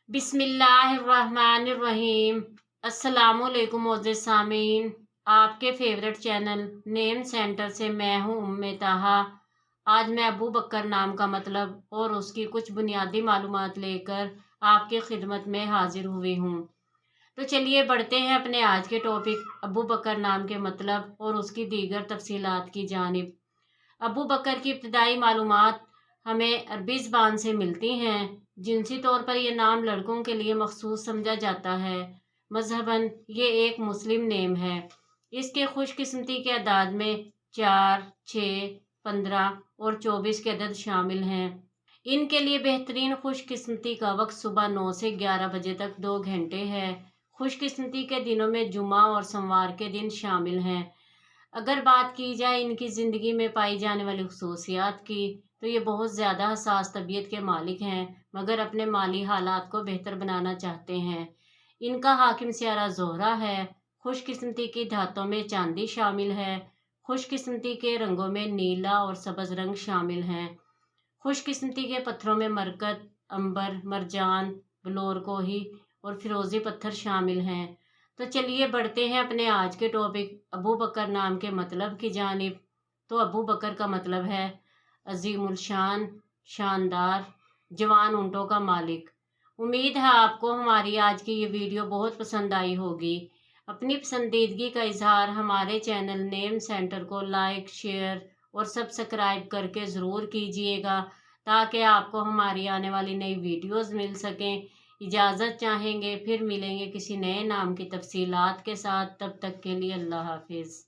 बिस्मिल्लाहिर्रहमानिर्रहीम। अस्सलामुअलैकुम मोअज़्ज़िज़ सामीन, आपके फेवरेट चैनल नेम सेंटर से मैं हूँ उम्मे ताहा। आज मैं अबू बकर नाम का मतलब और उसकी कुछ बुनियादी मालूमात लेकर आपकी खिदमत में हाजिर हुई हूँ। तो चलिए बढ़ते हैं अपने आज के टॉपिक अबू बकर नाम के मतलब और उसकी दीगर तफसीलात की जानिब। अबू बकर की इब्तदाई मालूमात हमें अरबी ज़बान से मिलती हैं। जिनसी तौर पर यह नाम लड़कों के लिए मखसूस समझा जाता है। मजहबन ये एक मुस्लिम नेम है। इसके खुशकिस्मती के अदाद में 4, 6, 15 और 24 के अदद शामिल हैं। इनके लिए बेहतरीन खुशकिस्मती का वक्त सुबह 9 से 11 बजे तक 2 घंटे है। खुशकिस्मती के दिनों में जुमा और सोमवार के दिन शामिल हैं। अगर बात की जाए इनकी ज़िंदगी में पाई जाने वाली खसूसियात की, तो ये बहुत ज़्यादा हसास तबीयत के मालिक हैं, मगर अपने माली हालात को बेहतर बनाना चाहते हैं। इनका हाकिम सियारा ज़ोहरा है। खुशकिस्मती की धातों में चांदी शामिल है। खुशकिस्मती के रंगों में नीला और सब्ज़ रंग शामिल हैं। खुशकिस्मती के पत्थरों में मरकत, अंबर, मरजान, बलौर कोही और फिरोज़ी पत्थर शामिल हैं। तो चलिए बढ़ते हैं अपने आज के टॉपिक अबू बकर नाम के मतलब की जानिब। तो अबू बकर का मतलब है अजीमुल शान, शानदार, जवान ऊँटों का मालिक। उम्मीद है आपको हमारी आज की ये वीडियो बहुत पसंद आई होगी। अपनी पसंदीदगी का इजहार हमारे चैनल नेम सेंटर को लाइक, शेयर और सब्सक्राइब करके ज़रूर कीजिएगा, ताकि आपको हमारी आने वाली नई वीडियोस मिल सकें। इजाज़त चाहेंगे, फिर मिलेंगे किसी नए नाम की तफसीलात के साथ। तब तक के लिए अल्लाह हाफिज़।